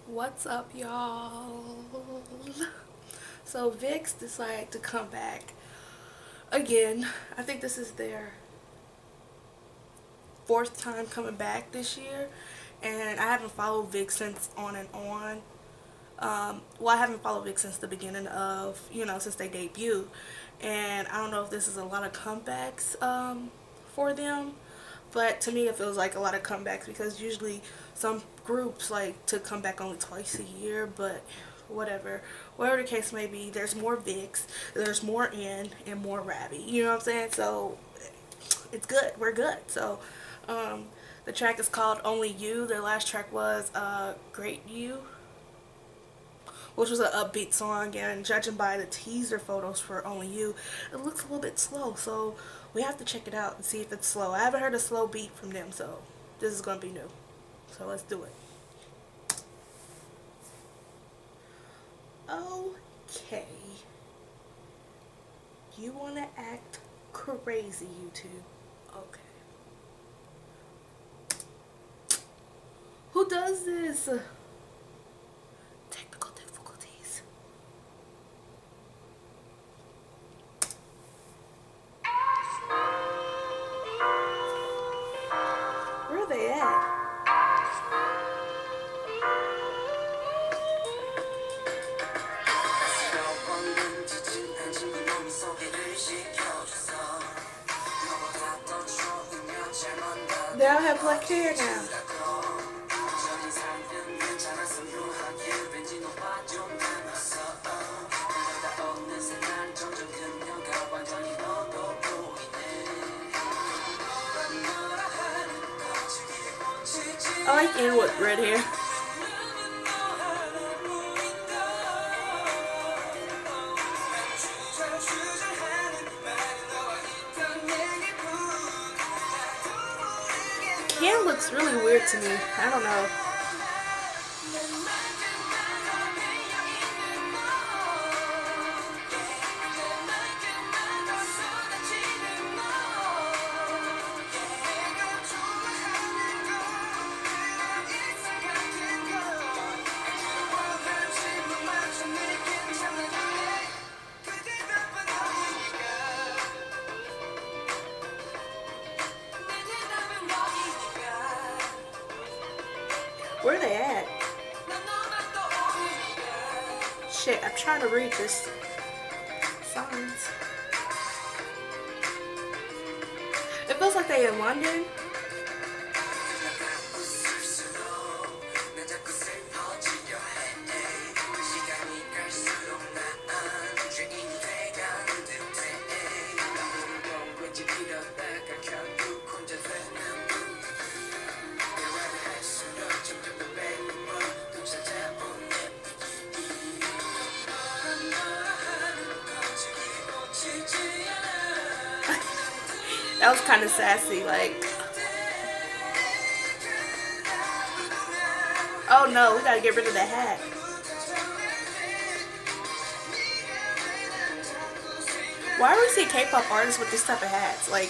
What's up, y'all? So VIXX decided to come back again. I think this is their fourth time coming back this year, and I haven't followed VIXX since On and On. Well, I haven't followed VIXX since the beginning of, since they debuted, and I don't know if this is a lot of comebacks for them, but to me it feels like a lot of comebacks because usually some groups like to come back only twice a year, but whatever the case may be, there's more VIXX, there's more In and more Ravi, you know what I'm saying? So it's good, we're good. So the track is called Only You. Their last track was Great You, which was an upbeat song, and judging by the teaser photos for Only You, it looks a little bit slow, so we have to check it out and see if it's slow. I haven't heard a slow beat from them, so this is going to be new. So let's do it. Okay. You want to act crazy, YouTube. Okay. Who does this? Technical difficulties. Where are they at? They all have black hair now. I like In with red hair. Ken looks really weird to me. I don't know. Where are they at? Shit, I'm trying to read this signs. It feels like they in London. That was kind of sassy, like, oh no, we gotta get rid of the hat. Why do we see K-pop artists with this type of hats? Like,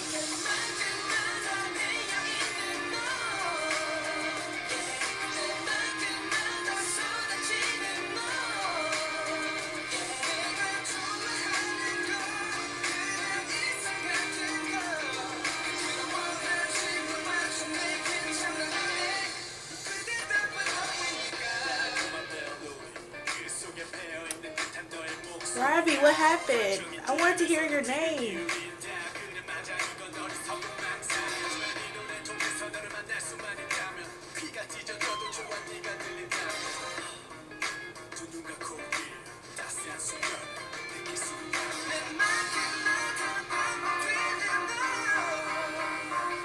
Ravi, what happened? I wanted to hear your name.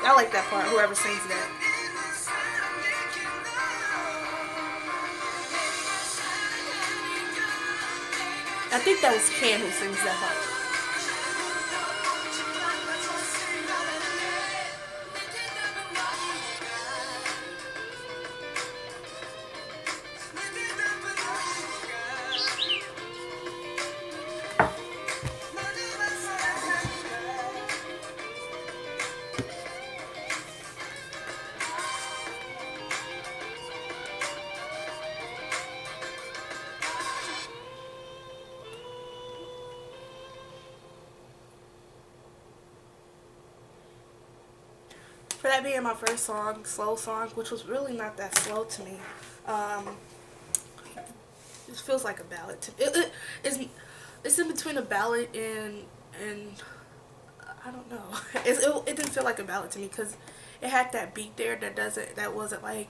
I like that part, whoever sings that. I think that was Ken who sings that part. that being my first song, slow song, which was really not that slow to me. It feels like a ballad to me. It's in between a ballad and I don't know. It didn't feel like a ballad to me because it had that beat there that wasn't like,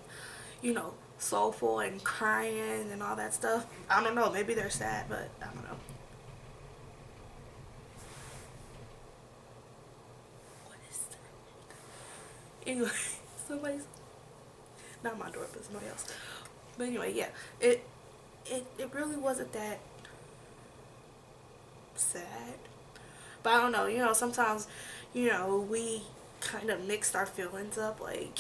you know, soulful and crying and all that stuff. I don't know. Maybe they're sad, but I don't know. What is that? Anyway, somebody's not my door, but somebody else. But anyway, yeah, it really wasn't that sad. But I don't know, you know, sometimes, you know, we kind of mixed our feelings up, like,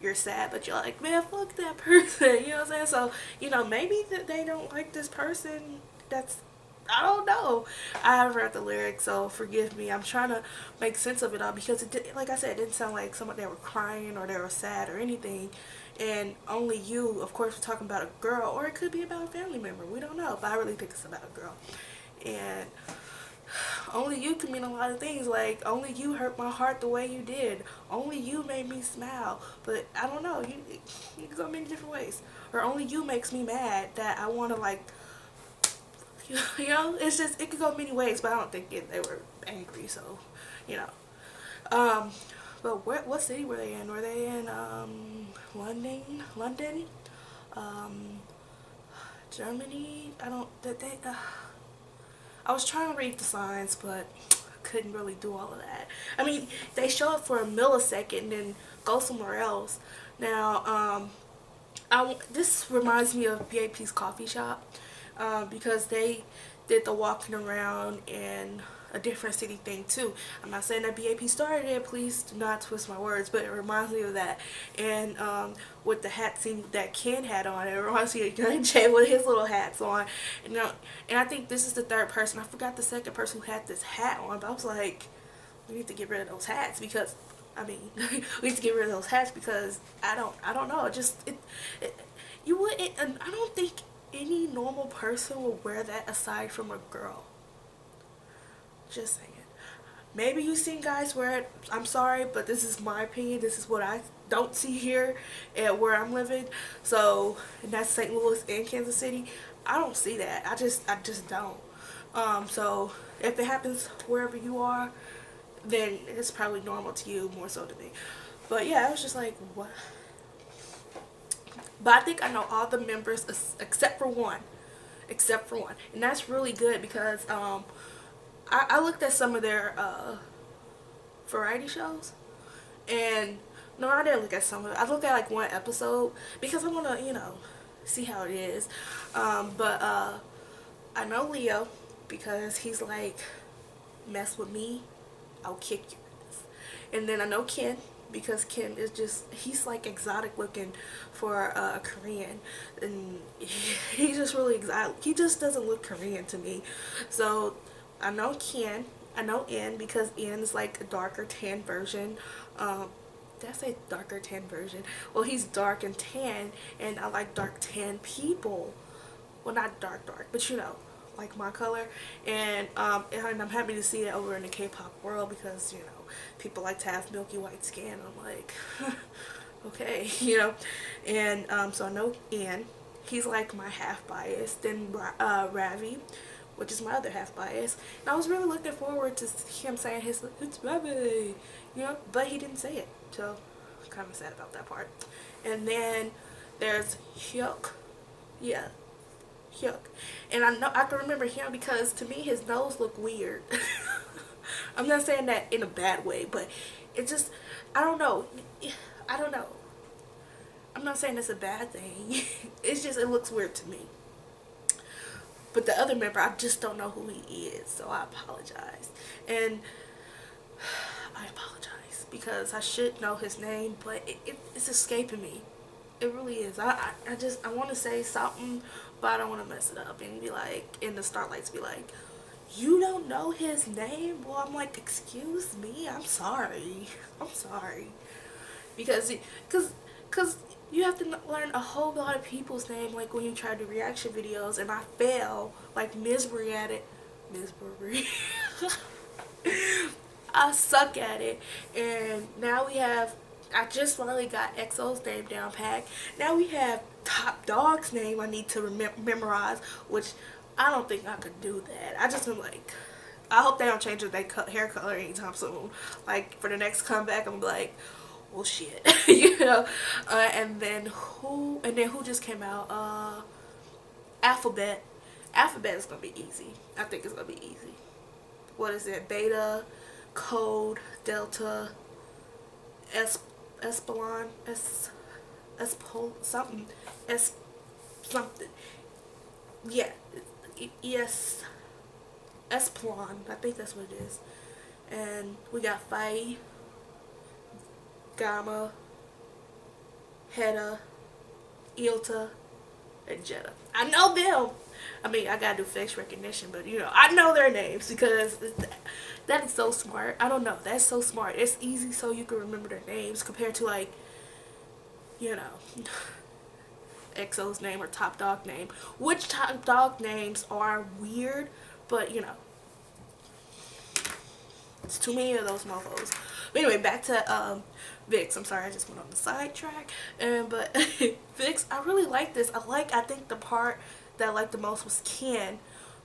you're sad, but you're like, man, fuck that person, you know what I'm saying? So, you know, maybe that they don't like this person, that's, I don't know. I haven't read the lyrics, so forgive me. I'm trying to make sense of it all because, like I said, it didn't sound like someone they were crying or they were sad or anything. And only you, of course, we're talking about a girl, or it could be about a family member. We don't know, but I really think it's about a girl. And only you can mean a lot of things, like only you hurt my heart the way you did, only you made me smile, but I don't know, you can go many different ways, or only you makes me mad that I want to, like, you know, it's just, it could go many ways, but I don't think they were angry, so, you know. But what city were they in? Were they in London, um Germany? I don't, did they I was trying to read the signs, but couldn't really do all of that. I mean, they show up for a millisecond and then go somewhere else. Now, this reminds me of BAP's coffee shop, because they did the walking around in a different city thing too. I'm not saying that BAP started it, please do not twist my words, but it reminds me of that. And with the hat scene that Ken had on, it reminds me of Young Jay with his little hats on. You know, and I think this is the third person. I forgot the second person who had this hat on, but I was like, we need to get rid of those hats because, I mean, we need to get rid of those hats because I don't know. You wouldn't, and I don't think any normal person would wear that aside from a girl. Just saying. Maybe you've seen guys wear it. I'm sorry, but this is my opinion. This is what I don't see here at where I'm living. So, and that's St. Louis and Kansas City. I don't see that. I just don't. So if it happens wherever you are, then it's probably normal to you, more so to me. But yeah, I was just like, what? But I think I know all the members except for one. Except for one. And that's really good because I looked at some of their variety shows, and no, I didn't look at some of it. I looked at like one episode because I want to, you know, see how it is. But I know Leo because he's like, mess with me, I'll kick your ass. And then I know Ken because Ken is just, he's like exotic looking for a Korean, and he's just really exotic. He just doesn't look Korean to me. So I know Ken, I know N because N is like a darker tan version. Did I say darker tan version? Well, he's dark and tan, and I like dark tan people. Well, not dark, but you know, like my color. And I'm happy to see it over in the K-pop world because, you know, people like to have milky white skin. I'm like, okay, you know. And so I know N. He's like my half bias. Then Ravi, which is my other half bias. And I was really looking forward to him saying it's Ravi, you know, but he didn't say it. So I'm kind of sad about that part. And then there's Hyuk. Yeah, Hyuk. And I know I can remember him because to me his nose looked weird. I'm not saying that in a bad way, but it just, I don't know. I don't know. I'm not saying it's a bad thing. It's just, it looks weird to me. But the other member, I just don't know who he is, so I apologize. And I apologize because I should know his name, but it's escaping me. It really is. I want to say something, but I don't want to mess it up and be like, in the starlights be like, you don't know his name? Well, I'm like, excuse me, I'm sorry. I'm sorry. Because you have to learn a whole lot of people's name, like when you try to do reaction videos, and I fail like misery at it. Misery. I suck at it. And now we have I just finally got EXO's name down pat. Now we have Top Dog's name I need to memorize, which I don't think I could do that. I just been like, I hope they don't change their hair color anytime soon. Like for the next comeback, I'm like, well shit, you know. And then who? And then who just came out? Alphabet. Alphabet is gonna be easy. I think it's gonna be easy. What is it? Beta, Code, Delta, S, Espelon, something, S, something. Yeah, yes, Espelon. I think that's what it is. And we got Phi, Gamma, Heta, Ilta, and Jetta. I know them. I mean, I gotta do face recognition, but you know, I know their names because that is so smart. I don't know. That's so smart. It's easy so you can remember their names compared to like, you know, EXO's name or Top Dog name. Which Top Dog names are weird, but you know, it's too many of those mofos. But anyway, back to VIXX. I'm sorry, I just went on the sidetrack. But VIXX, I really like this. I think the part that I liked the most was Ken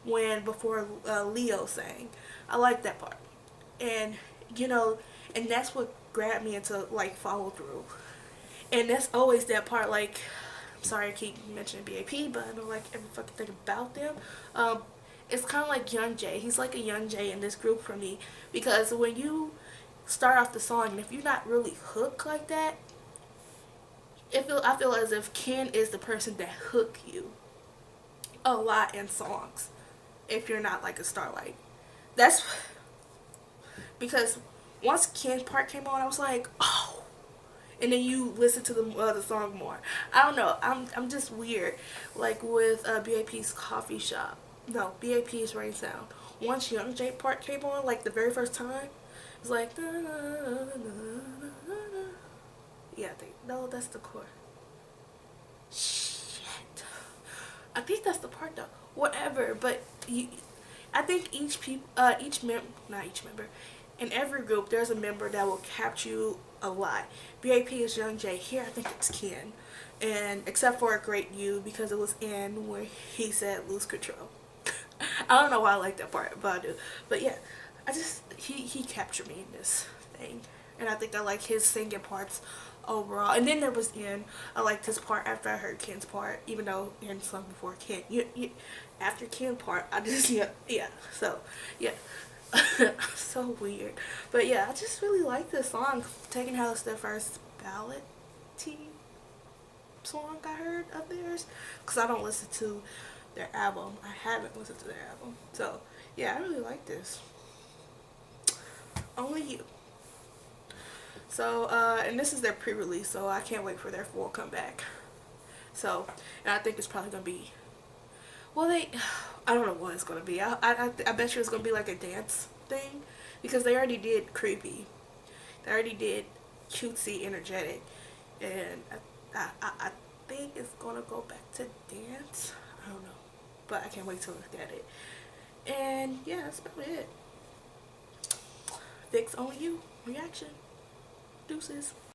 before Leo sang. I like that part. And you know, and that's what grabbed me into like follow through. And that's always that part, like, I'm sorry I keep mentioning BAP, but I don't like every fucking thing about them. It's kind of like Young Jay. He's like a Young Jay in this group for me, because when you start off the song and if you're not really hooked like that, I feel as if Ken is the person that hook you a lot in songs if you're not like a Starlight. That's because once Ken's part came on, I was like, oh. And then you listen to the song more. I don't know. I'm just weird. Like with BAP's Coffee Shop. No, BAP's Rain Sound. Once Young J part came on, like the very first time, it was like, yeah, no, that's the chord. Shit. I think that's the part though. Whatever, but I think not each member, in every group there's a member that will capture you a lot. BAP is Young J. Here I think it's Ken, and except for a Great You, because it was in where he said lose control. I don't know why I like that part, but I do. But yeah, he captured me in this thing, and I think I like his singing parts overall. And then there was Ian. I liked his part after I heard Ken's part, even though Ian sung before Ken. After Ken part, I just yeah. So yeah. So weird, but yeah, I just really like this song. Taking House, their first ballad song I heard of theirs, because I don't listen to their album. I haven't listened to their album, so yeah, I really like this. Only You. So and this is their pre-release, so I can't wait for their full comeback. So, and I think it's probably gonna be, well, I don't know what it's gonna be. I bet you it's gonna be like a dance thing, because they already did Creepy, they already did Cutesy Energetic, and I think it's gonna go back to dance. I don't know, but I can't wait to look at it. And yeah, that's about it. VIXX Only You reaction. Deuces.